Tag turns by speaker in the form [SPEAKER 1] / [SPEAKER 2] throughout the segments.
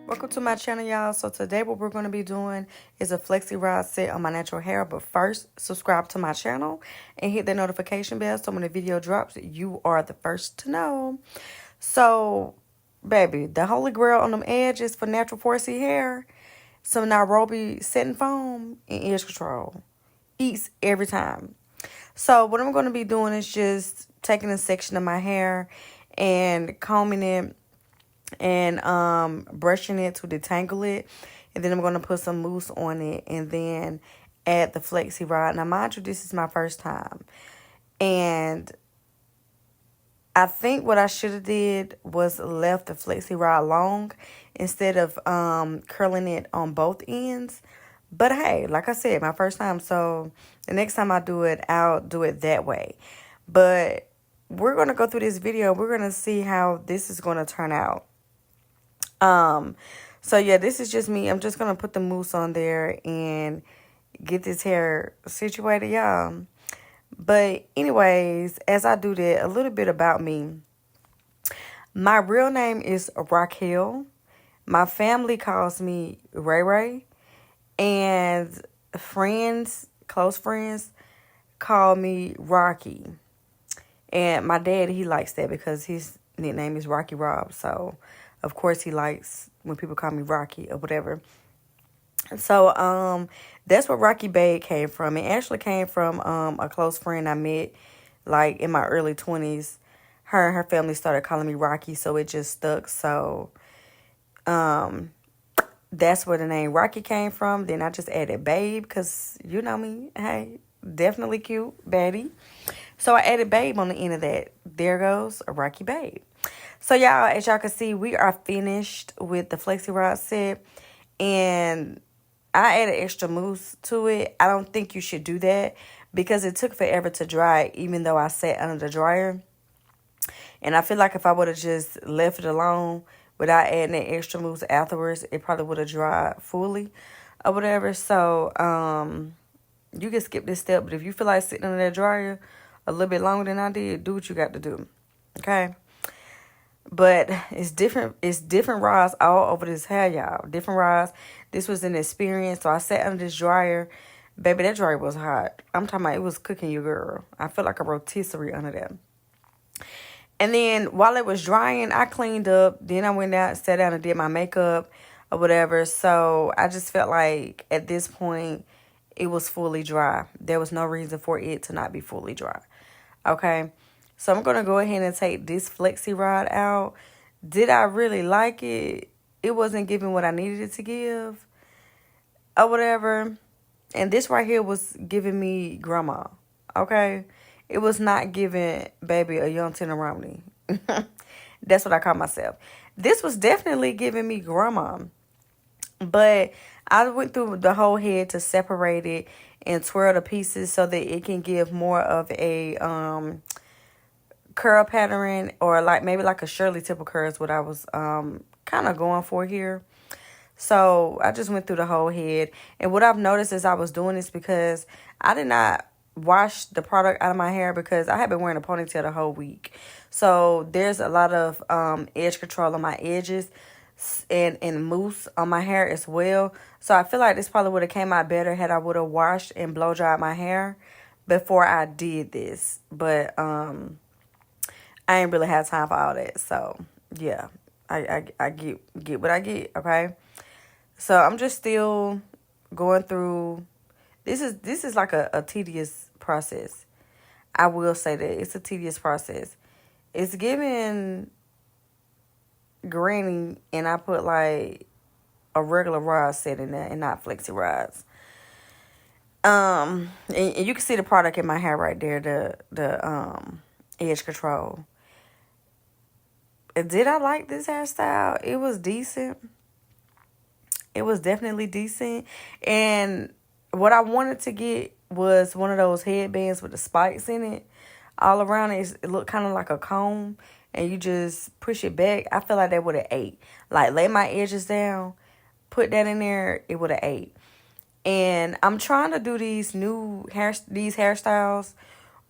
[SPEAKER 1] Welcome to my channel, y'all. So today what we're going to be doing is a flexi rod set on my natural hair. But first, subscribe to my channel and hit the notification bell so when the video drops, you are the first to know. So, baby, the holy grail on them edges for natural 4C hair, some Nairobi setting foam and edge control. Eats every time. So what I'm going to be doing is just taking a section of my hair and combing it and brushing it to detangle it, and then I'm going to put some mousse on it and then add the flexi rod. Now mind you, this is my first time, and I think what I should have did was left the flexi rod long instead of curling it on both ends. But hey, like I said, my first time, so the next time I do it, I'll do it that way. But we're going to go through this video. We're going to see how this is going to turn out. So yeah, this is just me. I'm just going to put the mousse on there and get this hair situated, y'all. But anyways, as I do that, a little bit about me. My real name is Raquel. My family calls me Ray Ray. And friends, close friends, call me Rocky. And my dad, he likes that because his nickname is Rocky Rob. So of course, he likes when people call me Rocky or whatever. So, that's where Rocky Babe came from. It actually came from a close friend I met, like, in my early 20s. Her and her family started calling me Rocky, so it just stuck. So, that's where the name Rocky came from. Then I just added Babe because, you know me, hey, definitely cute, baddie. So, I added Babe on the end of that. There goes a Rocky Babe. So, y'all, as y'all can see, we are finished with the flexi rod set. And I added extra mousse to it. I don't think you should do that because it took forever to dry, even though I sat under the dryer. And I feel like if I would have just left it alone without adding that extra mousse afterwards, it probably would have dried fully or whatever. So, you can skip this step. But if you feel like sitting under that dryer a little bit longer than I did, do what you got to do. Okay? But it's different rods all over this hair, y'all. Different rods. This was an experience. So I sat under this dryer. Baby, that dryer was hot. I'm talking about it was cooking you, girl. I felt like a rotisserie under there. And then while it was drying, I cleaned up. Then I went out, sat down and did my makeup or whatever. So I just felt like at this point, it was fully dry. There was no reason for it to not be fully dry. Okay? So I'm going to go ahead and take this flexi rod out. Did I really like it? It wasn't giving what I needed it to give or whatever. And this right here was giving me grandma. Okay? It was not giving baby a young Tina Romney. That's what I call myself. This was definitely giving me grandma. But I went through the whole head to separate it and twirl the pieces so that it can give more of a curl pattern, or like maybe like a Shirley Temple curl is what I was kind of going for here. So I just went through the whole head. And what I've noticed as I was doing this, because I did not wash the product out of my hair because I had been wearing a ponytail the whole week. So there's a lot of edge control on my edges and mousse on my hair as well. So I feel like this probably would have came out better had I would have washed and blow dried my hair before I did this. But I ain't really had time for all that. So, yeah, I get what I get, okay? So, I'm just still going through. This is like a tedious process. I will say that. It's a tedious process. It's giving granny, and I put like a regular rod set in there and not flexi rods. And you can see the product in my hair right there, the edge control. Did I like this hairstyle? It was decent. It was definitely decent. And what I wanted to get was one of those headbands with the spikes in it. All around it, it looked kind of like a comb. And you just push it back. I feel like that would have ate. Like, lay my edges down. Put that in there. It would have ate. And I'm trying to do these hairstyles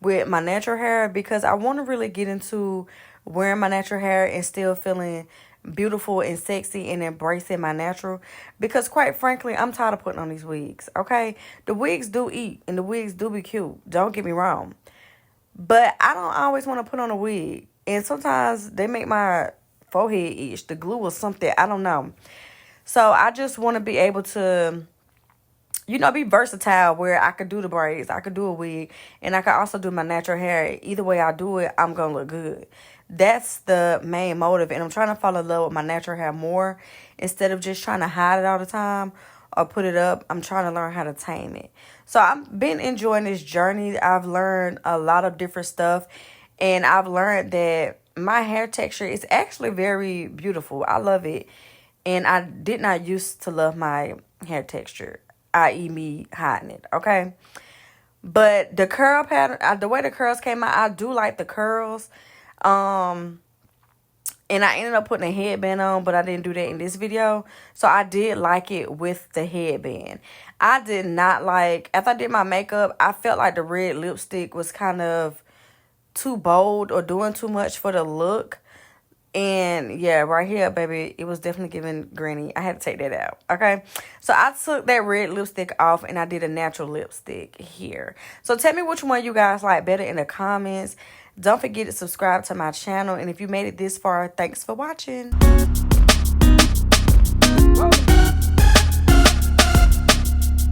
[SPEAKER 1] with my natural hair because I want to really get into wearing my natural hair and still feeling beautiful and sexy and embracing my natural. Because quite frankly, I'm tired of putting on these wigs, okay? The wigs do eat and the wigs do be cute. Don't get me wrong. But I don't always want to put on a wig. And sometimes they make my forehead itch. The glue or something. I don't know. So I just want to be able to, be versatile where I could do the braids, I could do a wig, and I could also do my natural hair. Either way I do it, I'm going to look good. That's the main motive. And I'm trying to fall in love with my natural hair more instead of just trying to hide it all the time or put it up. I'm trying to learn how to tame it. So I've been enjoying this journey. I've learned a lot of different stuff. And I've learned that my hair texture is actually very beautiful. I love it. And I did not used to love my hair texture, i.e. me hiding it, okay? But the curl pattern, the way the curls came out, I do like the curls. And I ended up putting a headband on, but I didn't do that in this video. So I did like it with the headband. I did not like, after I did my makeup, I felt like the red lipstick was kind of too bold or doing too much for the look. And yeah, right here, baby, it was definitely giving granny. I had to take that out, okay? So I took that red lipstick off and I did a natural lipstick here. So tell me which one you guys like better in the comments. Don't forget to subscribe to my channel. And if you made it this far, thanks for watching. Whoa.